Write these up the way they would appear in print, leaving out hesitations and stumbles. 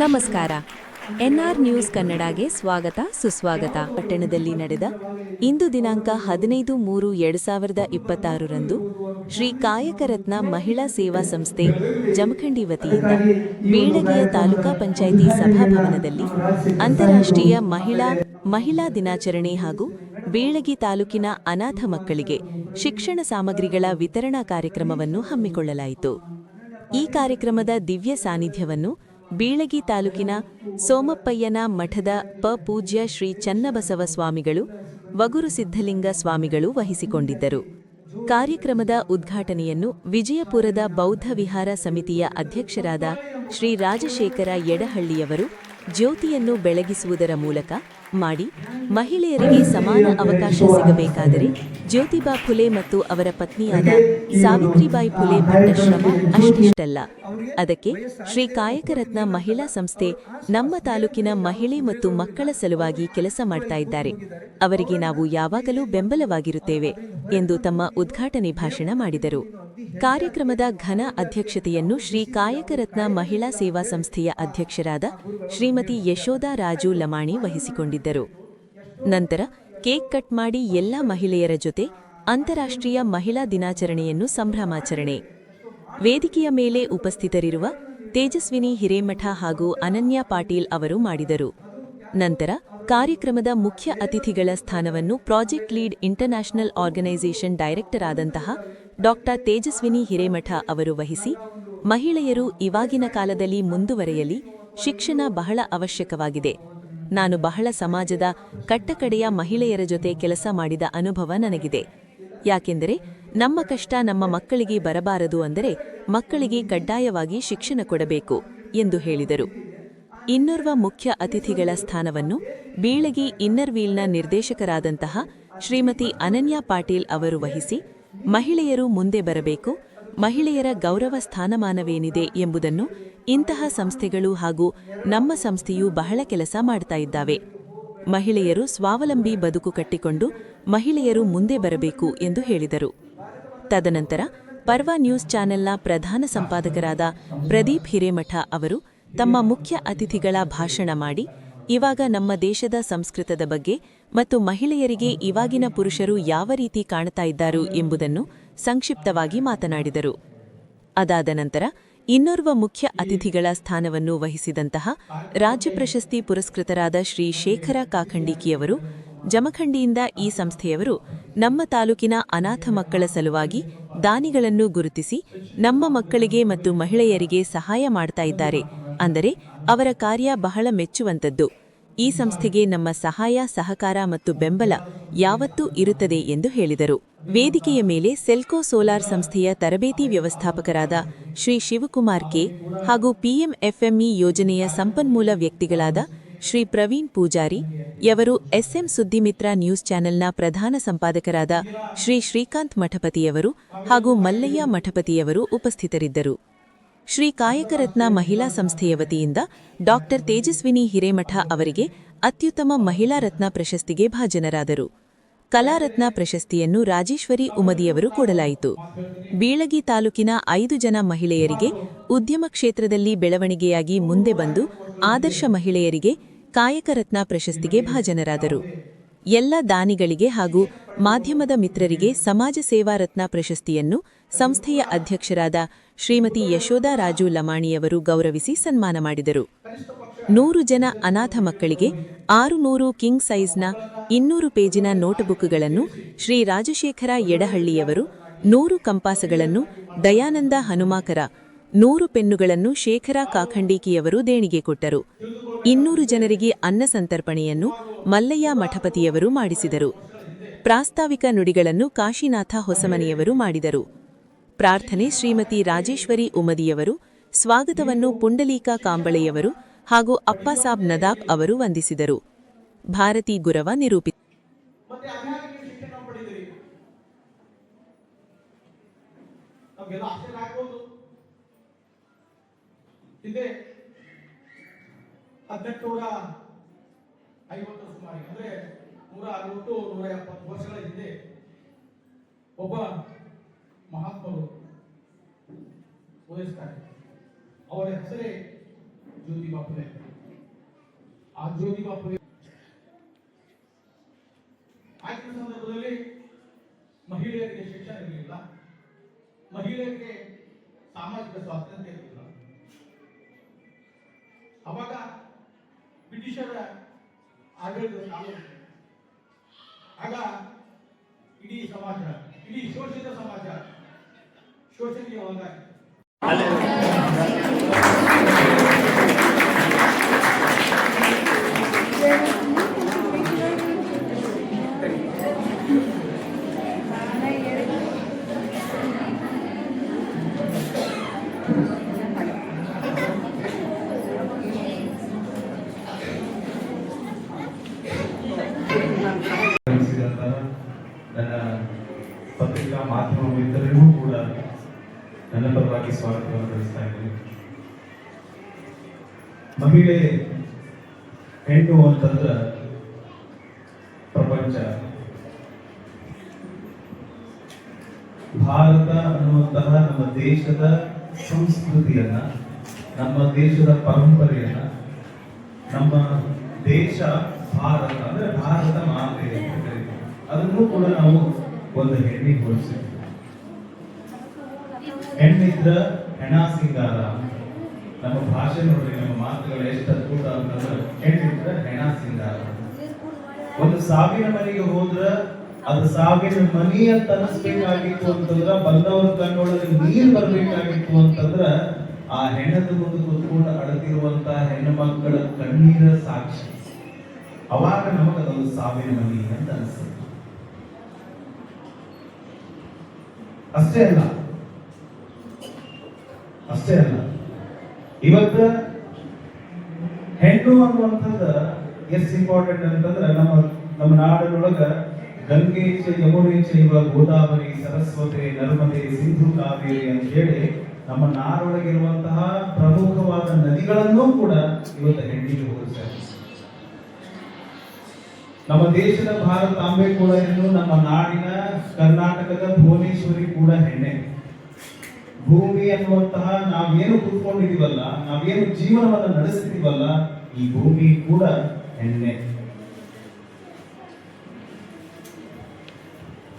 ನಮಸ್ಕಾರ. N R news ಕನ್ನಡಗೆ ಸ್ವಾಗತ ಸುಸ್ವಾಗತ. ಪಟ್ಟಣದಲ್ಲಿ ನಡೆದ ಇಂದು ದಿನಾಂಕ 15/3/2026 ಶ್ರೀ ಕಾಯಕರತ್ನ ಮಹಿಳಾ ಸೇವಾ ಸಂಸ್ಥೆ ಜಮಖಂಡಿ ವತಿಯಿಂದ ಬೀಳಗಿಯ ತಾಲೂಕಾ ಪಂಚಾಯಿತಿ ಸಭಾಭವನದಲ್ಲಿ ಅಂತಾರಾಷ್ಟ್ರೀಯ ಮಹಿಳಾ ದಿನಾಚರಣೆ ಹಾಗೂ ಬೀಳಗಿ ತಾಲೂಕಿನ ಅನಾಥ ಮಕ್ಕಳಿಗೆ ಶಿಕ್ಷಣ ಸಾಮಗ್ರಿಗಳ ವಿತರಣಾ ಕಾರ್ಯಕ್ರಮವನ್ನು ಹಮ್ಮಿಕೊಳ್ಳಲಾಯಿತು. ಈ ಕಾರ್ಯಕ್ರಮದ ದಿವ್ಯ ಸಾನ್ನಿಧ್ಯವನ್ನು ಬೀಳಗಿ ತಾಲೂಕಿನ ಸೋಮಪ್ಪಯ್ಯನ ಮಠದ ಪೂಜ್ಯ ಶ್ರೀ ಚನ್ನಬಸವ ಸ್ವಾಮಿಗಳು ವಗುರು ಸಿದ್ಧಲಿಂಗ ಸ್ವಾಮಿಗಳು ವಹಿಸಿಕೊಂಡಿದ್ದರು. ಕಾರ್ಯಕ್ರಮದ ಉದ್ಘಾಟನೆಯನ್ನು ವಿಜಯಪುರದ ಬೌದ್ಧ ವಿಹಾರ ಸಮಿತಿಯ ಅಧ್ಯಕ್ಷರಾದ ಶ್ರೀ ರಾಜಶೇಖರ ಯಡಹಳ್ಳಿಯವರು ಜ್ಯೋತಿಯನ್ನು ಬೆಳಗಿಸುವುದರ ಮೂಲಕ ಮಾಡಿ, ಮಹಿಳೆಯರಿಗೆ ಸಮಾನ ಅವಕಾಶ ಸಿಗಬೇಕಾದರೆ ಜ್ಯೋತಿಬಾ ಫುಲೆ ಮತ್ತು ಅವರ ಪತ್ನಿಯಾದ ಸಾವಿತ್ರಿಬಾಯಿ ಫುಲೆ ಪಟ್ಟ ಶ್ರಮ ಅಷ್ಟಿಷ್ಟಲ್ಲ, ಅದಕ್ಕೆ ಶ್ರೀ ಕಾಯಕರತ್ನ ಮಹಿಳಾ ಸಂಸ್ಥೆ ನಮ್ಮ ತಾಲೂಕಿನ ಮಹಿಳೆ ಮತ್ತು ಮಕ್ಕಳ ಸಲುವಾಗಿ ಕೆಲಸ ಮಾಡ್ತಾ ಇದ್ದಾರೆ, ಅವರಿಗೆ ನಾವು ಯಾವಾಗಲೂ ಬೆಂಬಲವಾಗಿರುತ್ತೇವೆ ಎಂದು ತಮ್ಮ ಉದ್ಘಾಟನೆ ಭಾಷಣ ಮಾಡಿದರು. ಕಾರ್ಯಕ್ರಮದ ಘನ ಅಧ್ಯಕ್ಷತೆಯನ್ನು ಶ್ರೀ ಕಾಯಕರತ್ನ ಮಹಿಳಾ ಸೇವಾ ಸಂಸ್ಥೆಯ ಅಧ್ಯಕ್ಷರಾದ ಶ್ರೀಮತಿ ಯಶೋಧಾ ರಾಜು ಲಮಾಣಿ ವಹಿಸಿಕೊಂಡಿದ್ದರು. ನಂತರ ಕೇಕ್ ಕಟ್ ಮಾಡಿ ಎಲ್ಲ ಮಹಿಳೆಯರ ಜೊತೆ ಅಂತಾರಾಷ್ಟ್ರೀಯ ಮಹಿಳಾ ದಿನಾಚರಣೆಯನ್ನು ಸಂಭ್ರಮಾಚರಣೆ. ವೇದಿಕೆಯ ಮೇಲೆ ಉಪಸ್ಥಿತರಿರುವ ತೇಜಸ್ವಿನಿ ಹಿರೇಮಠ ಹಾಗೂ ಅನನ್ಯಾ ಪಾಟೀಲ್ ಅವರು ಮಾಡಿದರು. ನಂತರ ಕಾರ್ಯಕ್ರಮದ ಮುಖ್ಯ ಅತಿಥಿಗಳ ಸ್ಥಾನವನ್ನು project lead international organisation director ಆದಂತಹ ಡಾ ತೇಜಸ್ವಿನಿ ಹಿರೇಮಠ ಅವರು ವಹಿಸಿ, ಮಹಿಳೆಯರು ಇವಾಗಿನ ಕಾಲದಲ್ಲಿ ಮುಂದುವರೆಯಲಿ, ಶಿಕ್ಷಣ ಬಹಳ ಅವಶ್ಯಕವಾಗಿದೆ. ನಾನು ಬಹಳ ಸಮಾಜದ ಕಟ್ಟಕಡೆಯ ಮಹಿಳೆಯರ ಜೊತೆ ಕೆಲಸ ಮಾಡಿದ ಅನುಭವ ನನಗಿದೆ. ಯಾಕೆಂದರೆ ನಮ್ಮ ಕಷ್ಟ ನಮ್ಮ ಮಕ್ಕಳಿಗೆ ಬರಬಾರದು ಅಂದರೆ ಮಕ್ಕಳಿಗೆ ಕಡ್ಡಾಯವಾಗಿ ಶಿಕ್ಷಣ ಕೊಡಬೇಕು ಎಂದು ಹೇಳಿದರು. ಇನ್ನೋರ್ವ ಮುಖ್ಯ ಅತಿಥಿಗಳ ಸ್ಥಾನವನ್ನು ಬೀಳಗಿ ಇನ್ನರ್ ವೀಲ್ನ ನಿರ್ದೇಶಕರಾದಂತಹ ಶ್ರೀಮತಿ ಅನನ್ಯಾ ಪಾಟೀಲ್ ಅವರು ವಹಿಸಿ, ಮಹಿಳೆಯರು ಮುಂದೆ ಬರಬೇಕು, ಮಹಿಳೆಯರ ಗೌರವ ಸ್ಥಾನಮಾನವೇನಿದೆ ಎಂಬುದನ್ನು ಇಂತಹ ಸಂಸ್ಥೆಗಳು ಹಾಗೂ ನಮ್ಮ ಸಂಸ್ಥೆಯು ಬಹಳ ಕೆಲಸ ಮಾಡ್ತಾ ಇದ್ದಾವೆ. ಮಹಿಳೆಯರು ಸ್ವಾವಲಂಬಿ ಬದುಕು ಕಟ್ಟಿಕೊಂಡು ಮಹಿಳೆಯರು ಮುಂದೆ ಬರಬೇಕು ಎಂದು ಹೇಳಿದರು. ತದನಂತರ ಪರ್ವ ನ್ಯೂಸ್ ಚಾನೆಲ್ನ ಪ್ರಧಾನ ಸಂಪಾದಕರಾದ ಪ್ರದೀಪ್ ಹಿರೇಮಠ ಅವರು ತಮ್ಮ ಮುಖ್ಯ ಅತಿಥಿಗಳ ಭಾಷಣ ಮಾಡಿ, ಇವಾಗ ನಮ್ಮ ದೇಶದ ಸಂಸ್ಕೃತದ ಬಗ್ಗೆ ಮತ್ತು ಮಹಿಳೆಯರಿಗೆ ಇವಾಗಿನ ಪುರುಷರು ಯಾವ ರೀತಿ ಕಾಣುತ್ತಾ ಇದ್ದಾರೆ ಎಂಬುದನ್ನು ಸಂಕ್ಷಿಪ್ತವಾಗಿ ಮಾತನಾಡಿದರು. ಅದಾದ ನಂತರ ಇನ್ನೋರ್ವ ಮುಖ್ಯ ಅತಿಥಿಗಳ ಸ್ಥಾನವನ್ನು ವಹಿಸಿದಂತಹ ರಾಜ್ಯ ಪ್ರಶಸ್ತಿ ಪುರಸ್ಕೃತರಾದ ಶ್ರೀ ಶೇಖರ ಕಾಖಂಡಿಕಿಯವರು, ಜಮಖಂಡಿಯಿಂದ ಈ ಸಂಸ್ಥೆಯವರು ನಮ್ಮ ತಾಲೂಕಿನ ಅನಾಥ ಮಕ್ಕಳ ಸಲುವಾಗಿ ದಾನಿಗಳನ್ನು ಗುರುತಿಸಿ ನಮ್ಮ ಮಕ್ಕಳಿಗೆ ಮತ್ತು ಮಹಿಳೆಯರಿಗೆ ಸಹಾಯ ಮಾಡ್ತಾ ಇದ್ದಾರೆ, ಅಂದರೆ ಅವರ ಕಾರ್ಯ ಬಹಳ ಮೆಚ್ಚುವಂತದ್ದು. ಈ ಸಂಸ್ಥೆಗೆ ನಮ್ಮ ಸಹಾಯ ಸಹಕಾರ ಮತ್ತು ಬೆಂಬಲ ಯಾವತ್ತೂ ಇರುತ್ತದೆ ಎಂದು ಹೇಳಿದರು. ವೇದಿಕೆಯ ಮೇಲೆ ಸೆಲ್ಕೋ ಸೋಲಾರ್ ಸಂಸ್ಥೆಯ ತರಬೇತಿ ವ್ಯವಸ್ಥಾಪಕರಾದ ಶ್ರೀ ಶಿವಕುಮಾರ್ ಕೆ ಹಾಗೂ ಪಿಎಂಎಫ್ಎಂಇ ಯೋಜನೆಯ ಸಂಪನ್ಮೂಲ ವ್ಯಕ್ತಿಗಳಾದ ಶ್ರೀ ಪ್ರವೀಣ್ ಪೂಜಾರಿ ಯವರು, ಎಸ್ಎಂ ಸುದ್ದಿಮಿತ್ರ ನ್ಯೂಸ್ ಚಾನೆಲ್ನ ಪ್ರಧಾನ ಸಂಪಾದಕರಾದ ಶ್ರೀ ಶ್ರೀಕಾಂತ್ ಮಠಪತಿಯವರು ಹಾಗೂ ಮಲ್ಲಯ್ಯ ಮಠಪತಿಯವರು ಉಪಸ್ಥಿತರಿದ್ದರು. ಶ್ರೀ ಕಾಯಕರತ್ನ ಮಹಿಳಾ ಸಂಸ್ಥೆಯ ವತಿಯಿಂದ ಡಾ ತೇಜಸ್ವಿನಿ ಹಿರೇಮಠ ಅವರಿಗೆ ಅತ್ಯುತ್ತಮ ಮಹಿಳಾ ರತ್ನ ಪ್ರಶಸ್ತಿಗೆ ಭಾಜನರಾದರು. ಕಲಾರತ್ನ ಪ್ರಶಸ್ತಿಯನ್ನು ರಾಜೇಶ್ವರಿ ಉಮದಿಯವರು ಕೊಡಲಾಯಿತು. ಬೀಳಗಿ ತಾಲೂಕಿನ 5 ಜನ ಮಹಿಳೆಯರಿಗೆ ಉದ್ಯಮ ಕ್ಷೇತ್ರದಲ್ಲಿ ಬೆಳವಣಿಗೆಯಾಗಿ ಮುಂದೆ ಬಂದು ಆದರ್ಶ ಮಹಿಳೆಯರಿಗೆ ಕಾಯಕರತ್ನ ಪ್ರಶಸ್ತಿಗೆ ಭಾಜನರಾದರು. ಎಲ್ಲ ದಾನಿಗಳಿಗೆ ಹಾಗೂ ಮಾಧ್ಯಮದ ಮಿತ್ರರಿಗೆ ಸಮಾಜ ಸೇವಾ ರತ್ನ ಪ್ರಶಸ್ತಿಯನ್ನು ಸಂಸ್ಥೆಯ ಅಧ್ಯಕ್ಷರಾದ ಶ್ರೀಮತಿ ಯಶೋಧಾ ರಾಜು ಲಮಾಣಿಯವರು ಗೌರವಿಸಿ ಸನ್ಮಾನ ಮಾಡಿದರು. 100 ಜನ ಅನಾಥ ಮಕ್ಕಳಿಗೆ 600 ಕಿಂಗ್ ಸೈಜ್ನ 200 ಪೇಜಿನ ನೋಟ್ಬುಕ್ಗಳನ್ನು ಶ್ರೀ ರಾಜಶೇಖರ ಯಡಹಳ್ಳಿಯವರು, 100 ಕಂಪಾಸಗಳನ್ನು ದಯಾನಂದ ಹನುಮಾಕರ, 100 ಪೆನ್ನುಗಳನ್ನು ಶೇಖರ ಕಾಖಂಡಿಕಿಯವರು ದೇಣಿಗೆ ಕೊಟ್ಟರು. 200 ಜನರಿಗೆ ಅನ್ನ ಸಂತರ್ಪಣೆಯನ್ನು ಮಲ್ಲಯ್ಯ ಮಠಪತಿಯವರು ಮಾಡಿಸಿದರು. ಪ್ರಾಸ್ತಾವಿಕ ನುಡಿಗಳನ್ನು ಕಾಶಿನಾಥ ಹೊಸಮನಿಯವರು ಮಾಡಿದರು. ಪ್ರಾರ್ಥನೆ ಶ್ರೀಮತಿ ರಾಜೇಶ್ವರಿ ಉಮದಿಯವರು, ಸ್ವಾಗತವನ್ನು ಪುಂಡಲೀಕ ಕಾಂಬಳೆಯವರು ಹಾಗೂ ಅಪ್ಪಾಸಾಬ್ ನದಾಬ್ ಅವರು ವಂದಿಸಿದರು. ಭಾರತಿ ಗುರವ ನಿರೂಪಿಸಿದರು. ಒಬ್ಬ ಮಹಾತ್ಮರು ಉದಯಿಸ್ತಾರೆ. ಅವರ ಹೆಸರೇ ಜ್ಯೋತಿಬಾ ಫುಲೆ. ಆ ಜ್ಯೋತಿಬಾ ಫುಲೆ ಆಗಿನ ಸಂದರ್ಭದಲ್ಲಿ ಮಹಿಳೆಯರಿಗೆ ಶಿಕ್ಷಣ ಇರಲಿಲ್ಲ, ಮಹಿಳೆಯರಿಗೆ ಸಾಮಾಜಿಕ ಸ್ವಾತಂತ್ರ್ಯ ಇರಲಿಲ್ಲ. ಅವಾಗ ಬ್ರಿಟಿಷರ ಆಡಳಿತ ಕಾಲ. ಆಗ ಇಡೀ ಸಮಾಜ, ಇಡೀ ಶೋಷಿತ ಸಮಾಜ ಶೋಷಣೆಗೆ ಒಳಗಾಗಿ ನನ್ನ ಪತ್ರಿಕಾ ಮಾಧ್ಯಮ ಮಿತ್ರರಿಗೂ ಕೂಡ ನನ್ನ ಪರವಾಗಿ ಸ್ವಾಗತವನ್ನು ತಿಳಿಸ್ತಾ ಇದ್ದೀನಿ. ಮಹಿಳೆ ಹೆಣ್ಣು ಅಂತಂದ್ರೆ ಪ್ರಪಂಚ. ಭಾರತ ಅನ್ನುವಂತಹ ನಮ್ಮ ದೇಶದ ಸಂಸ್ಕೃತಿಯನ್ನ, ನಮ್ಮ ದೇಶದ ಪರಂಪರೆಯನ್ನ, ನಮ್ಮ ದೇಶ ಭಾರತ ಅಂದ್ರೆ ಭಾರತ ಮಾತೆ ಅಂತ ಕರೀತೀವಿ. ಅದನ್ನು ಕೂಡ ನಾವು ಒಂದು ಹೆಣ್ಣಿಗೆ ಹೋಲಿಸ್ತೀವಿ. ಹೆಣ್ಣಿದ್ರ ಹೆಣ ಸಿಂಗಾರ. ನಮ್ಮ ಭಾಷೆ ನೋಡ್ರಿ, ನಮ್ಮ ಮಾತುಗಳು ಎಷ್ಟು ಅದ್ಭುತ ಅಂತಂದ್ರೆ ಹೆಣ್ಣಿದ್ರ ಹೆಣ ಸಿಂಗಾರ. ಒಂದು ಸಾವಿನ ಮನೆಗೆ ಹೋದ್ರ ಅದು ಸಾವಿನ ಮನಿ ಅಂತ ಅನಿಸ್ಬೇಕಾಗಿತ್ತು ಅಂತಂದ್ರ, ಬಂದವರ ಕಣ್ಣೊಳಗೆ ನೀರು ಬರ್ಬೇಕಾಗಿತ್ತು ಅಂತಂದ್ರ ಆ ಹೆಣ್ಣದ ಮುಂದೆ ಕೂತ್ಕೊಂಡು ಅಳತಿರುವಂತ ಹೆಣ್ಣು ಮಕ್ಕಳ ಕಣ್ಣೀರ ಸಾಕ್ಷಿ. ಅವಾಗ ನಮಗದೊಂದು ಸಾವಿನ ಮನಿ ಅಂತ ಅನಿಸ್ತದೆ. ಅಷ್ಟೇ ಅಲ್ಲ, ಇವತ್ತು ಹೆಣ್ಣು ಅನ್ನುವಂಥದ್ದು ಎಷ್ಟು ಇಂಪಾರ್ಟೆಂಟ್ ಅಂತಂದ್ರೆ, ನಮ್ಮ ನಾಡಿನೊಳಗ ಗಂಗೆ ಚ ಯಮುನೆ ಚೈವ ಗೋದಾವರಿ ಸರಸ್ವತಿ ನರ್ಮದೆ ಸಿಂಧು ಕಾವೇರಿ ಅಂತ ಹೇಳಿ ನಮ್ಮ ನಾಡೊಳಗಿರುವಂತಹ ಪ್ರಮುಖವಾದ ನದಿಗಳನ್ನೂ ಕೂಡ ಇವತ್ತು ಹೆಣ್ಣಿಗೆ ಹೋಲಿಸ್ತಾರೆ. ನಮ್ಮ ದೇಶದ ಭಾರತಾಂಬೆ ಕೂಡ ಹೆಣ್ಣು, ನಮ್ಮ ನಾಡಿನ ಕರ್ನಾಟಕದ ಭುವನೇಶ್ವರಿ ಕೂಡ ಹೆಣ್ಣೆ. ಭೂಮಿ ಅನ್ನುವಂತಹ ನಾವೇನು ಕೂತ್ಕೊಂಡಿದೀವಲ್ಲ, ನಾವೇನು ಜೀವನವನ್ನ ನಡೆಸ್ತಿದೀವಲ್ಲ, ಈ ಭೂಮಿ ಕೂಡ ಹೆಣ್ಣೆ.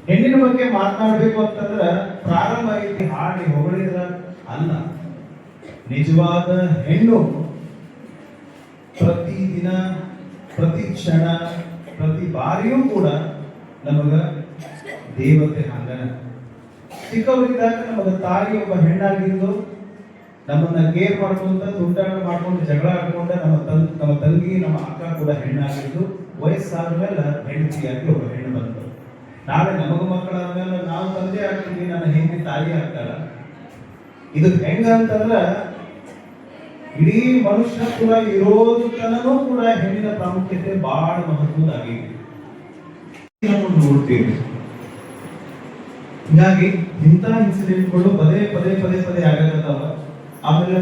ಹೆಣ್ಣಿನ ಬಗ್ಗೆ ಮಾತನಾಡಬೇಕು ಅಂತಂದ್ರ ಪ್ರಾರಂಭ ಐತಿ ಹಾಡಿ ಹೊಗಳಿದ್ರ ಅಲ್ಲ. ನಿಜವಾದ ಹೆಣ್ಣು ಪ್ರತಿದಿನ, ಪ್ರತಿ ಕ್ಷಣ, ಪ್ರತಿ ಬಾರಿಯೂ ಕೂಡ ನಮಗ ದೇವತೆ ಹಂಗನ. ಚಿಕ್ಕವರಿದ್ದಾಗ ನಮಗ ತಾಯಿ ಒಬ್ಬ ಹೆಣ್ಣಾಗಿದ್ದು ನಮ್ಮನ್ನ ಕೇರ್ ಮಾಡ್ಕೊಂತ, ತುಂಟಾಟ ಮಾಡ್ಕೊಂಡು, ಜಗಳ ಆಡ್ಕೊಂಡ ನಮ್ಮ ತಂಗಿ, ನಮ್ಮ ಅಕ್ಕ ಕೂಡ ಹೆಣ್ಣಾಗಿದ್ದು, ವಯಸ್ಸಾದ ಮೇಲೆ ಹೆಂಡತಿಯಾಗಿ ಒಬ್ಬ ಹೆಣ್ಣು ಬಂತು. ನಾಳೆ ನಮಗ ಮಕ್ಕಳಾದ್ಮೇಲೆ ನಾವು ತಂದೆ ಆಗ್ತೀವಿ, ನನ್ನ ಹೆಂಡತಿ ತಾಯಿ ಆಗ್ತಾಳ. ಇದು ಹೆಂಗ ಅಂತಂದ್ರ ಇಡೀ ಮನುಷ್ಯ ಕೂಡ ಇರೋದು ತನೂ ಕೂಡ ಹೆಣ್ಣಿನ ಪ್ರಾಮುಖ್ಯತೆ ಬಹಳ ಮಹತ್ವದಾಗಿದೆ ನೋಡ್ತೀವಿ. ಹೀಗಾಗಿ ಇಂಥ ಇನ್ಸಿಡೆಂಟ್ಗಳು ಪದೇ ಆಗತ್ತಾವ. ಆಮೇಲೆ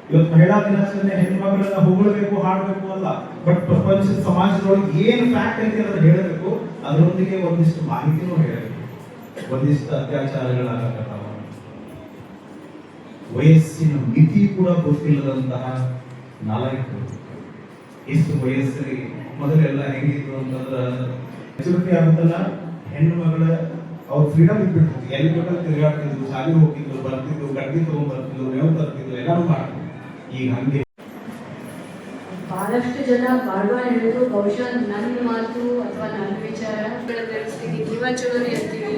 ಇವತ್ತು ಮಹಿಳಾ ದಿನಾಚರಣೆ ಹೆಣ್ಮಗಳನ್ನ ಹೊಗಳಬೇಕು, ಹಾಡಬೇಕು ಅಲ್ಲ, ಬಟ್ ಪ್ರಪಂಚದ ಸಮಾಜದೊಳಗೆ ಏನು ಫ್ಯಾಕ್ಟ್ ಐತಿ ಅದನ್ನ ಹೇಳಬೇಕು. ಅದರೊಂದಿಗೆ ಒಂದಿಷ್ಟು ಮಾಹಿತಿನೂ ಹೇಳಬೇಕು. ಒಂದಿಷ್ಟು ಅತ್ಯಾಚಾರಗಳಾಗತ್ತಾವ, ವಯಸ್ಸಿನ ಮಿತಿ ಕೂಡ ಗೊತ್ತಿಲ್ಲದಂತಹ ನಾಲ್ಕು ಇಷ್ಟು ವಯಸ್ಸಲ್ಲಿ ಮೊದಲೆಲ್ಲ ಹೆಂಗಿತ್ತು ಅಂತಂದ್ರೆ ಮೆಚುರಿಟಿ ಆಗುತ್ತಲ್ಲ, ಹೆಣ್ಣು ಮಗಳ ಅವ್ರ ಫ್ರೀಡಮ್ ಇಟ್ಬಿಟ್ಟು ಎಲ್ಲಿ ಬೇಕಾದ್ರೆ ತಿರುಗಾಡ್ತಿದ್ರು, ಶಾಲೆಗೆ ಹೋಗ್ತಿದ್ರು, ಬರ್ತಿದ್ರು, ಗಡ್ಡಿ ತಗೊಂಡ್ಬರ್ತಿದ್ರು, ಮೇವು ತರ್ತಿದ್ರು, ಎಲ್ಲಾನು ಮಾಡ್ತಿದ್ರು. ಈಗ ಹಂಗೆ ಬಹಳಷ್ಟು ಜನ ಬಾಳ್ವಾ ಹೇಳೋದು ಬಹುಶಃ ನನ್ನ ಮಾತು ಅಥವಾ ನನ್ನ ವಿಚಾರ ಬೆಳೆಸ್ತೀವಿ. ನೀವ ಚಲೋರಿ ಅಂತೀವಿ,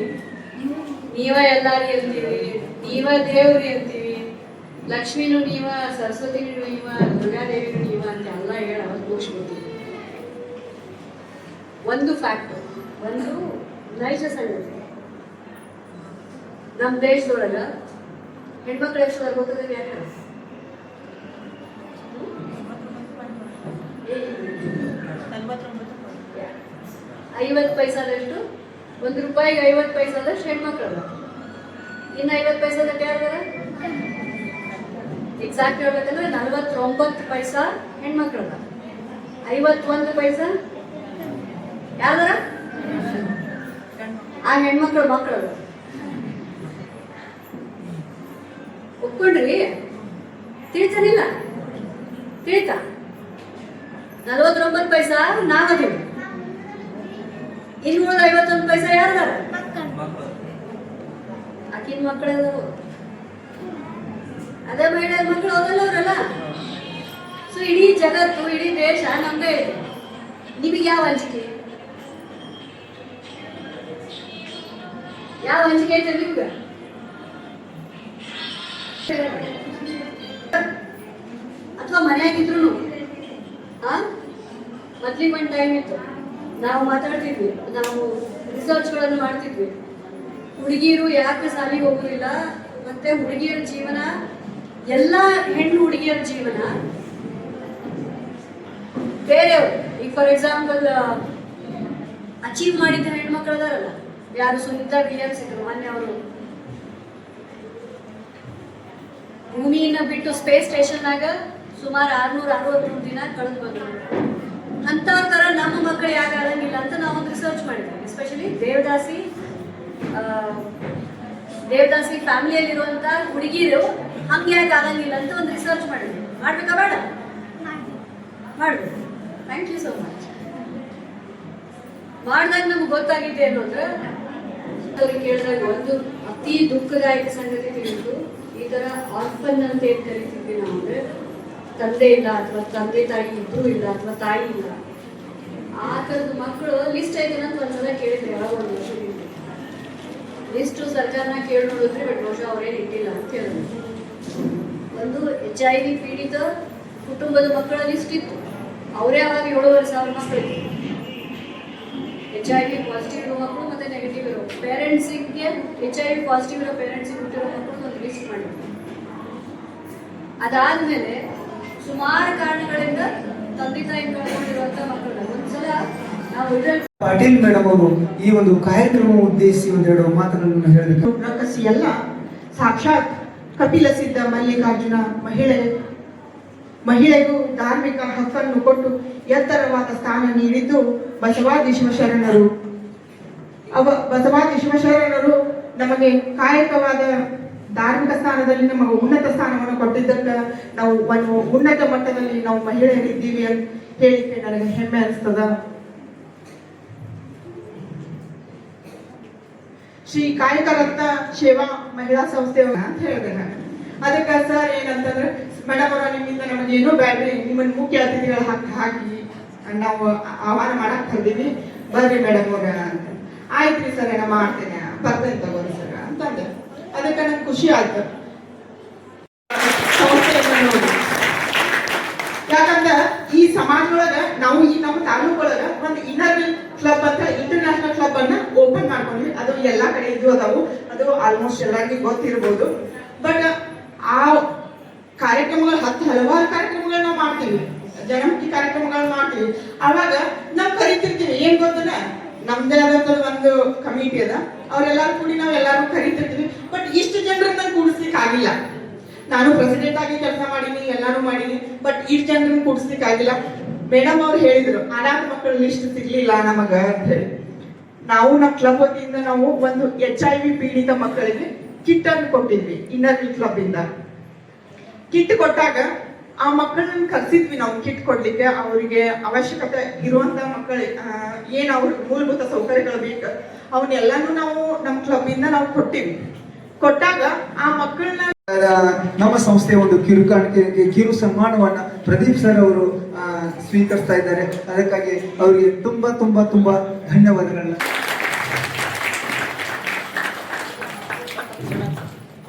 ನೀವ ಎಲ್ಲಾರಿ ಅಂತೀವಿ, ನೀವ ದೇವ್ರಿ ಅಂತೀವಿ, ಲಕ್ಷ್ಮಿನೂ ನೀವ, ಸರಸ್ವತಿನೂ ನೀವ, ದುರ್ಗಾದೇವಿನೂ ನೀವ ಅಂತ ಎಲ್ಲ ಹೇಳ ಕೂಡ್ಸ್ಕೊತೀವಿ. ಒಂದು ಫ್ಯಾಕ್ಟ್, ಒಂದು ನೈಜ ಸಂಗತಿ, ನಮ್ಮ ದೇಶದೊಳಗ ಹೆಣ್ಮಕ್ಳು ಎಷ್ಟು ಗೊತ್ತದೆ ಯಾಕೆ? 50 ಪೈಸಾದಷ್ಟು, 1 ರೂಪಾಯಿಗೆ 50 ಪೈಸಾದಷ್ಟು ಹೆಣ್ಮಕ್ಳಲ್ಲ. ಇನ್ನು 50 ಪೈಸಾದಷ್ಟು ಯಾರ್ದಾರ? ಎಕ್ಸಾಕ್ಟ್ ಹೇಳ್ಬೇಕಂದ್ರೆ 49 ಪೈಸಾ ಹೆಣ್ಮಕ್ಳಲ್ಲ. 51 ಪೈಸಾ ಯಾರ್ದಾರ? ಆ ಹೆಣ್ಮಕ್ಳು ಮಕ್ಕಳಲ್ಲ. ಒಪ್ಕೊಂಡ್ರಿ? ತಿಳಿತಾರಿಲ್ಲ ತಿಳಿತಾ? 49 ಪೈಸಾ ನಾವದೀವಿ, 251 ಪೈಸಾ ಯಾರ್ದಾರ? ಆಕಿನ ಮಕ್ಕಳದವರು, ಅದೇ ಮಹಿಳೆಯರ ಮಕ್ಕಳು ಹೋಗಲ್ಲ ಅವರಲ್ಲ. ಸೊ ಇಡೀ ಜಗತ್ತು, ಇಡೀ ದೇಶ ನಮ್ದೇ ಇದೆ. ನಿಮಗೆ ಯಾವ ಅಂಜಿಕೆ? ಯಾವ ಅಂಜಿಕೆ ಐತೆ ನಿಮ್ಗೆ? ಅಥವಾ ಮನೆಯಾಗಿದ್ರು ಮೊದ್ಲಿಗೆ ಒಂದು ಟೈಮ್ ಇತ್ತು, ನಾವು ಮಾತಾಡ್ತಿದ್ವಿ, ನಾವು ರಿಸರ್ಚ್ಗಳನ್ನು ಮಾಡ್ತಿದ್ವಿ. ಹುಡುಗಿಯರು ಯಾಕೆ ಶಾಲೆಗೆ ಹೋಗುದಿಲ್ಲ, ಮತ್ತೆ ಹುಡುಗಿಯರ ಜೀವನ, ಎಲ್ಲ ಹೆಣ್ಣು ಹುಡುಗಿಯರ ಜೀವನ ಬೇರೆಯವರು. ಈಗ ಫಾರ್ ಎಕ್ಸಾಂಪಲ್ ಅಚೀವ್ ಮಾಡಿದ್ದ ಹೆಣ್ಮಕ್ಳು ಅದಾರಲ್ಲ, ಯಾರು ಸುನೀತಾ ವಿಲಿಯಮ್ಸ್ ಇದ್ರು ಮೊನ್ನೆ, ಅವರು ಭೂಮಿಯನ್ನ ಬಿಟ್ಟು ಸ್ಪೇಸ್ ಸ್ಟೇಷನ್ನಾಗ ಸುಮಾರು 663 ದಿನ ಕಳೆದು ಬಂದರು. ಅಂಥವ್ರ ಥರ ನಮ್ಮ ಮಕ್ಕಳು ಯಾಕೆ ಆಗಂಗಿಲ್ಲ ಅಂತ ನಾವೊಂದು ರಿಸರ್ಚ್ ಮಾಡಿದ್ವಿ. ಎಸ್ಪೆಷಲಿ ದೇವದಾಸಿ ಫ್ಯಾಮಿಲಿಯಲ್ಲಿರುವಂಥ ಹುಡುಗಿರು ಹಂಗೆ ಯಾಕೆ ಆಗಂಗಿಲ್ಲ ಅಂತ ಒಂದು ರಿಸರ್ಚ್ ಮಾಡಿದ್ವಿ. ಮಾಡ್ಬೇಕಾ ಬೇಡ? ಮಾಡ್ಬೇಕು. Thank you so much. ಮಾಡಿದಾಗ ನಮ್ಗೆ ಗೊತ್ತಾಗಿದೆ ಅನ್ನೋದ್ರೆ, ಅವ್ರಿಗೆ ಕೇಳಿದಾಗ ಒಂದು ಅತಿ ದುಃಖದಾಯಕ ಸಂಗತಿ ತಿಳಿದು, ಈ ಥರ ಆರ್ಫನ್ ಅಂತ ಏನು ಕರಿತಿದ್ವಿ ನಾವು, ಅಂದರೆ ತಂದೆ ಇಲ್ಲ ಅಥವಾ ತಂದೆ ತಾಯಿ ಇಬ್ಬರು ಇಲ್ಲ ಅಥವಾ ತಾಯಿ ಇಲ್ಲ, ಆ ಥರದ ಮಕ್ಕಳು ಲಿಸ್ಟ್ ಐತೆ ಅಂತ ಒಂದ್ಸಲ ಕೇಳಿದ್ರೆ ಯಾವಾಗ ಒಂದು ವರ್ಷದಿಂದ ಲಿಸ್ಟು ಸರ್ಕಾರನ ಕೇಳಿ ನೋಡಿದ್ರಿ, ಬಟ್ ಬಹುಶಃ ಅವರೇನು ಇಟ್ಟಿಲ್ಲ ಅಂತ ಹೇಳಿದ್ರು. ಒಂದು HIV ಪೀಡಿತ ಕುಟುಂಬದ ಮಕ್ಕಳ ಲಿಸ್ಟ್ ಇತ್ತು, ಅವರೇ ಅವಾಗ 7,500 ಮಕ್ಕಳಿಗೆ HIV ಪಾಸಿಟಿವ್ ಇರೋ ಮಕ್ಕಳು ಮತ್ತು ನೆಗೆಟಿವ್ ಇರೋ ಪೇರೆಂಟ್ಸಿಗೆ, HIV ಪಾಸಿಟಿವ್ ಇರೋ ಪೇರೆಂಟ್ಸಿಗೆ ಹುಟ್ಟಿರೋ ಮಕ್ಕಳು ಒಂದು ಲಿಸ್ಟ್ ಮಾಡಿದ್ರು. ಅದಾದಮೇಲೆ ಸುಮಾರು ಕಾರಣಗಳಿಂದ ತಂದೆ ತಾಯಿ ಕಳ್ಕೊಂಡಿರುವಂಥ ಮಕ್ಕಳನ್ನ ಒಂದ್ಸಲ ನಾವು ಪಾಟೀಲ್ ಮೇಡಮ್ ಅವರು ಈ ಒಂದು ಕಾರ್ಯಕ್ರಮ ಉದ್ದೇಶಿಸಿ ಒಂದೆರಡು ಮಾತುಗಳನ್ನು ಹೇಳಬೇಕು. ಪ್ರಕಸಿ ಎಲ್ಲ ಸಾಕ್ಷಾತ್ ಕಪಿಲ ಸಿದ್ಧ ಮಲ್ಲಿಕಾರ್ಜುನ ಮಹಿಳೆಗೂ ಧಾರ್ಮಿಕ ಹಕ್ಕನ್ನು ಕೊಟ್ಟು ಎತ್ತರವಾದ ಸ್ಥಾನ ನೀಡಿದ್ದು ಬಸವಾದಿ ಶಿವಶರಣರು. ಬಸವಾದಿ ಶಿವಶರಣರು ನಮಗೆ ಕಾಯಕವಾದ ಧಾರ್ಮಿಕ ಸ್ಥಾನದಲ್ಲಿ ನಮಗೆ ಉನ್ನತ ಸ್ಥಾನವನ್ನು ಕೊಟ್ಟಿದ್ದಕ್ಕೆ ನಾವು ಒಂದು ಉನ್ನತ ಮಟ್ಟದಲ್ಲಿ ನಾವು ಮಹಿಳೆಯರಿದ್ದೀವಿ ಅಂತ ಹೇಳಿಕೆ ನನಗೆ ಹೆಮ್ಮೆ ಅನಿಸ್ತದ. ಶ್ರೀ ಕಾಯಕ ರತ್ನ ಸೇವಾ ಮಹಿಳಾ ಸಂಸ್ಥೆ ಅಂತ ಹೇಳಿದೆ ನಾನು. ಅದಕ್ಕೆ ಸರ್ ಏನಂತಂದ್ರೆ, ಮೇಡಮ್ ಅವರ ನಿಮ್ಮಿಂದ ನಮಗೆ ಏನೂ ಬ್ಯಾಡ್ರಿ, ನಿಮ್ಮನ್ನು ಮುಖ್ಯ ಅತಿಥಿಗಳು ಹಾಕಿ ನಾವು ಆಹ್ವಾನ ಮಾಡಕ್ ಕರ್ದೀವಿ, ಬರ್ರಿ ಮೇಡಮ್ ಅವ್ರ ಅಂತ. ಆಯ್ತ್ರಿ ಸರ್, ನಾ ಮಾಡ್ತೇನೆ, ಬರ್ತೇನೆ ತಗೋರಿ ಸರ್ ಅಂತಂದೆ. ಅದಕ್ಕೆ ನಂಗೆ ಖುಷಿ ಆಯ್ತು ಸಂಸ್ಥೆಯನ್ನು ನೋಡಿ. ಯಾಕಂದ್ರೆ ಈ ಸಮಾಜದೊಳಗ ನಾವು ಈ ನಮ್ಮ ತಾಲೂಕೊಳಗ ಒಂದು ಇನ್ನರ್ ಕ್ಲಬ್ ಅಂತ ಇಂಟರ್ನ್ಯಾಷನಲ್ ಕ್ಲಬ್ ಅನ್ನ ಓಪನ್ ಮಾಡ್ಕೊಂಡ್ವಿ. ಅದು ಎಲ್ಲಾ ಕಡೆ ಇದು ಅದಾವು, ಅದು ಆಲ್ಮೋಸ್ಟ್ ಎಲ್ಲರಿಗೂ ಗೊತ್ತಿರ್ಬೋದು. ಬಟ್ ಆ ಕಾರ್ಯಕ್ರಮಗಳು ಹಲವಾರು ಕಾರ್ಯಕ್ರಮಗಳು ನಾವು ಮಾಡ್ತೀವಿ, ಜನಮುಖಿ ಕಾರ್ಯಕ್ರಮಗಳನ್ನ ಮಾಡ್ತೀವಿ. ಅವಾಗ ನಾವು ಕರಿತಿರ್ತೀವಿ, ಏನ್ ಗೊತ್ತನ, ನಮ್ದೇ ಆದಂತ ಒಂದು ಕಮಿಟಿ ಅದ, ಅವ್ರೆಲ್ಲಾರು ಕೂಡಿ ನಾವು ಎಲ್ಲಾರು ಕರಿತಿರ್ತೀವಿ. ಬಟ್ ಇಷ್ಟು ಜನರನ್ನ ಕೂಡಿಸ್ಲಿಕ್ಕೆ ಆಗಿಲ್ಲ. ನಾನು ಪ್ರೆಸಿಡೆಂಟ್ ಆಗಿ ಕೆಲಸ ಮಾಡೀನಿ, ಎಲ್ಲಾರು ಮಾಡೀನಿ, ಬಟ್ ಇಷ್ಟು ಜನರನ್ನ ಕೂಡಿಸ್ಲಿಕ್ಕೆ ಆಗಿಲ್ಲ. ಮೇಡಮ್ ಅವ್ರು ಹೇಳಿದ್ರು, ಅನಾಥ ಮಕ್ಕಳ ಲಿಸ್ಟ್ ಸಿಗ್ಲಿಲ್ಲ ನಮಗ ಅಂತ ಹೇಳಿ. ನಾವು ನಮ್ಮ ಕ್ಲಬ್ ವತಿಯಿಂದ ನಾವು ಒಂದು HIV ಪೀಡಿತ ಮಕ್ಕಳಿಗೆ ಕಿಟ್ ಅನ್ನು ಕೊಟ್ಟಿದ್ವಿ ಇನ್ನರ್ ಕ್ಲಬ್ ಇಂದ. ಕಿಟ್ ಕೊಟ್ಟಾಗ ಆ ಮಕ್ಕಳನ್ನ ಕರ್ಸಿದ್ವಿ ನಾವು ಕಿಟ್ ಕೊಡ್ಲಿಕ್ಕೆ. ಅವರಿಗೆ ಅವಶ್ಯಕತೆ ಇರುವಂತ ಮಕ್ಕಳಿಗೆ ಏನ್ ಅವ್ರ ಮೂಲಭೂತ ಸೌಕರ್ಯಗಳು ಬೇಕು ಅವನ್ನೆಲ್ಲಾನು ನಾವು ನಮ್ಮ ಕ್ಲಬ್ ಇಂದ ನಾವು ಕೊಟ್ಟಿವಿ. ಕೊಟ್ಟಾಗ ಆ ಮಕ್ಕಳನ್ನ ನಮ್ಮ ಸಂಸ್ಥೆಯ ಒಂದು ಕಿರು ಸನ್ಮಾನವನ್ನ ಪ್ರದೀಪ್ ಸರ್ ಅವರು ಸ್ವೀಕರಿಸ್ತಾ ಇದ್ದಾರೆ. ಅದಕ್ಕಾಗಿ ಅವರಿಗೆ ತುಂಬಾ ತುಂಬಾ ತುಂಬಾ ಧನ್ಯವಾದಗಳನ್ನ.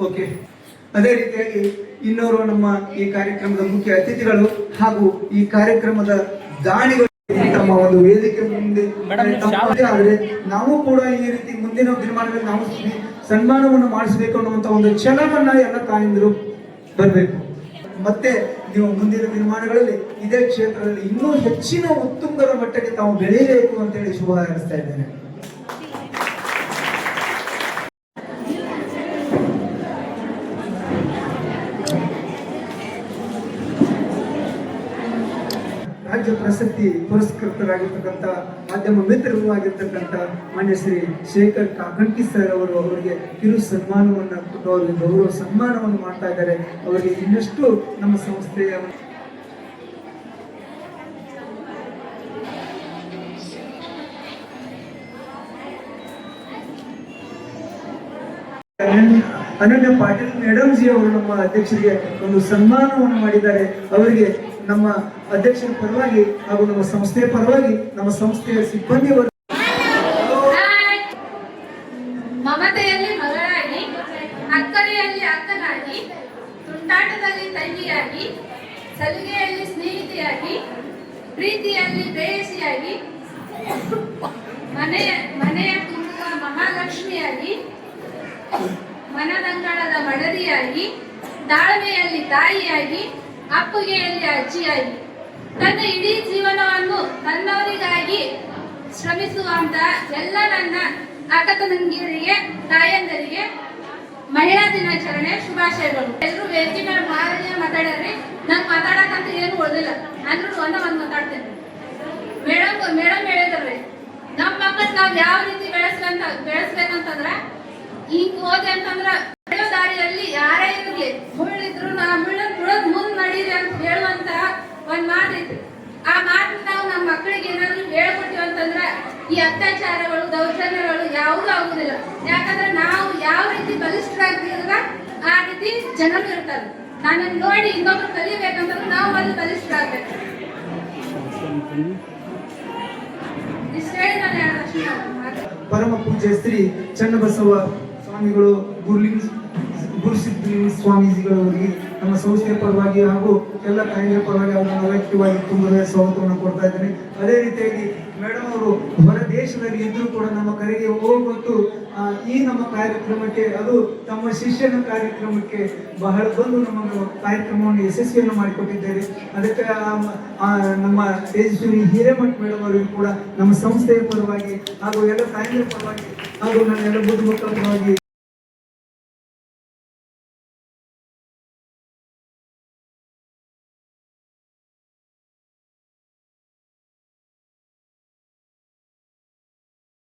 ಓಕೆ, ಅದೇ ರೀತಿಯಾಗಿ ಇನ್ನೋರು ನಮ್ಮ ಈ ಕಾರ್ಯಕ್ರಮದ ಮುಖ್ಯ ಅತಿಥಿಗಳು ಹಾಗೂ ಈ ಕಾರ್ಯಕ್ರಮದ ದಾನಿಗಳು ತಮ್ಮ ಒಂದು ವೇದಿಕೆ ಮುಂದೆ ಆದ್ರೆ ನಾವು ಕೂಡ ಈ ರೀತಿ ಮುಂದಿನ ದಿನಮಾನಗಳಲ್ಲಿ ನಾವು ಸನ್ಮಾನವನ್ನು ಮಾಡಿಸಬೇಕು ಅನ್ನುವಂತ ಒಂದು ಛಲವನ್ನ ಎಲ್ಲ ತಾಯಂದಿರು ಬರಬೇಕು. ಮತ್ತೆ ನೀವು ಮುಂದಿನ ದಿನಮಾನಗಳಲ್ಲಿ ಇದೇ ಕ್ಷೇತ್ರದಲ್ಲಿ ಇನ್ನೂ ಹೆಚ್ಚಿನ ಉತ್ತುಂಗದ ಮಟ್ಟಕ್ಕೆ ತಾವು ಬೆಳೆಯಬೇಕು ಅಂತ ಹೇಳಿ ಶುಭ ಹಾರೈಸ್ತಾ ಇದ್ದೇನೆ. ರಾಜ್ಯ ಪ್ರಶಸ್ತಿ ಪುರಸ್ಕೃತರಾಗಿರ್ತಕ್ಕಂಥ ಮಾಧ್ಯಮ ಮಿತ್ರರು ಆಗಿರ್ತಕ್ಕಂಥ ಮಾನ್ಯ ಶ್ರೀ ಶೇಖರ್ ಕಾಕಂಟಿ ಸರ್ ಅವರು ಅವರಿಗೆ ಕಿರು ಸನ್ಮಾನವನ್ನು ಕೊಟ್ಟು ಅವರಿಗೆ ಗೌರವ ಸನ್ಮಾನವನ್ನು ಮಾಡ್ತಾ ಇದ್ದಾರೆ. ಅವರಿಗೆ ಇನ್ನಷ್ಟು ನಮ್ಮ ಸಂಸ್ಥೆಯ ಅನನ್ಯ ಪಾಟೀಲ್ ಮೇಡಮ್ ಜಿ ಅವರು ನಮ್ಮ ಅಧ್ಯಕ್ಷರಿಗೆ ಒಂದು ಸನ್ಮಾನವನ್ನು ಮಾಡಿದ್ದಾರೆ. ಅವರಿಗೆ ನಮ್ಮ ಅಧ್ಯಕ್ಷರ ಪರವಾಗಿ ಹಾಗೂ ನಮ್ಮ ಸಂಸ್ಥೆಯ ಪರವಾಗಿ ನಮ್ಮ ಸಂಸ್ಥೆಯ ಸಿಬ್ಬಂದಿ ವರ್ಗ ಮಮತೆಯಲ್ಲಿ ಮಗಳಾಗಿ, ಅಕ್ಕರೆಯಲ್ಲಿ ಅಕ್ಕನಾಗಿ, ತುಂಟಾಟದಲ್ಲಿ ತಂಗಿಯಾಗಿ, ಸಲಿಗೆಯಲ್ಲಿ ಸ್ನೇಹಿತೆಯಾಗಿ, ಪ್ರೀತಿಯಲ್ಲಿ ಪ್ರೇಯಸಿಯಾಗಿ, ಮನೆಯ ತುಂಬುವ ಮಹಾಲಕ್ಷ್ಮಿಯಾಗಿ, ಮನದಂಗಳದ ಮಡದಿಯಾಗಿ, ತಾಳ್ಮೆಯಲ್ಲಿ ತಾಯಿಯಾಗಿ, ಅಪ್ಪುಗೆಯಲ್ಲಿ ಅಜ್ಜಿಯಾಗಿ, ತನ್ನ ಇಡೀ ಜೀವನವನ್ನು ತನ್ನವರಿಗಾಗಿ ಶ್ರಮಿಸುವಂತ ಎಲ್ಲ ನನ್ನ ಅಕ್ಕ ತಂಗಿಯರಿಗೆ, ತಾಯಂದರಿಗೆ ಮಹಿಳಾ ದಿನಾಚರಣೆ ಶುಭಾಶಯಗಳು. ಎಲ್ಲರೂ ವೇದಿಕೆ ಮೇಲೆ ಮಾತಾಡ್ರಿ. ನಂಗೆ ಮಾತಾಡಕ್ಕಂತ ಏನು ಉಳಿದಿಲ್ಲ, ಅಂದ್ರೂ ಒಂದ್ ಮಾತಾಡ್ತೇನೆ. ಮೇಡಮ್ ಹೇಳಿದ್ರಿ, ನಮ್ಮ ಮಕ್ಕಳು ನಾವ್ ಯಾವ ರೀತಿ ಬೆಳೆಸ್ಬೇಕಂತಂದ್ರ, ಹಿಂಗ್ ಹೋದೆ ಅಂತಂದ್ರ ಬೆಳೆಯೋ ದಾರಿಯಲ್ಲಿ ಯಾರೇ ಇರ್ಲಿ, ಮುಳ್ಳಿದ್ರು ಮುಳದ್ ಮುಂದ್ ನಡೀರಿ ಅಂತ ಹೇಳುವಂತ ಒಂದ್ ಮಾತೈತಿ. ಆ ಮಾತನ್ನ ನಾವು ನಮ್ಮ ಮಕ್ಕಳಿಗೆ ಏನಾದ್ರು ಹೇಳ್ಕೊಟ್ಟಿವಿ ಅಂತಂದ್ರ ಈ ಅತ್ಯಾಚಾರಗಳು, ದೌರ್ಜನ್ಯಗಳು ಯಾವುದೂ ಆಗುದಿಲ್ಲ. ಯಾಕಂದ್ರೆ ನಾವು ಯಾವ ರೀತಿ ಬಲಿಷ್ಠರಾಗಿರಲ್ಲ ಆ ರೀತಿ ಜನರು ಇರ್ತಾರೆ. ನನ್ನನ್ನು ನೋಡಿ ಇನ್ನೊಬ್ರು ಕಲಿಬೇಕಂತಂದ್ರೆ ನಾವು ಅಲ್ಲಿ ಬಲಿಷ್ಠರಾಗಬೇಕು. ಇಷ್ಟ ಹೇಳಿ ನಾನು ಹೇಳೋದಷ್ಟೇ. ಪರಮ ಪೂಜ್ಯ ಶ್ರೀ ಚನ್ನಬಸವ ಸ್ವಾಮಿಗಳು, ಗುರುಸಿದ್ಧಲಿಂಗ ಸ್ವಾಮೀಜಿಗಳವರಿಗೆ ನಮ್ಮ ಸಂಸ್ಥೆಯ ಪರವಾಗಿ ಹಾಗೂ ಎಲ್ಲ ತಾಯಿಗಳ ಪರವಾಗಿ ಅವರನ್ನು ವೈಯಕ್ತಿಕವಾಗಿ ತುಂಬ ಸ್ವಾಗತವನ್ನು ಕೊಡ್ತಾ ಇದ್ದೇನೆ. ಅದೇ ರೀತಿಯಾಗಿ ಮೇಡಮ್ ಅವರು ಹೊರ ದೇಶದಲ್ಲಿ ಇದ್ರೂ ಕೂಡ ನಮ್ಮ ಕರೆಗೆ ಹೋಗ್ಬಿಟ್ಟು ಈ ನಮ್ಮ ಕಾರ್ಯಕ್ರಮಕ್ಕೆ, ಅದು ತಮ್ಮ ಶಿಷ್ಯನ ಕಾರ್ಯಕ್ರಮಕ್ಕೆ ಬಹಳ ಬಂದು ನಮ್ಮ ಕಾರ್ಯಕ್ರಮವನ್ನು ಯಶಸ್ವಿಯನ್ನು ಮಾಡಿಕೊಟ್ಟಿದ್ದೇವೆ. ಅದಕ್ಕೆ ನಮ್ಮ ತೇಜಸ್ವಿನಿ ಹಿರೇಮಠ್ ಮೇಡಮ್ ಅವರಿಗೂ ಕೂಡ ನಮ್ಮ ಸಂಸ್ಥೆಯ ಪರವಾಗಿ ಹಾಗೂ ಎಲ್ಲ ತಾಯಿಗಳ ಪರವಾಗಿ ಹಾಗೂ ನನ್ನ ಎಲ್ಲ ಬುದ್ಧಿ ಮಕ್ಕಳ ಪರವಾಗಿ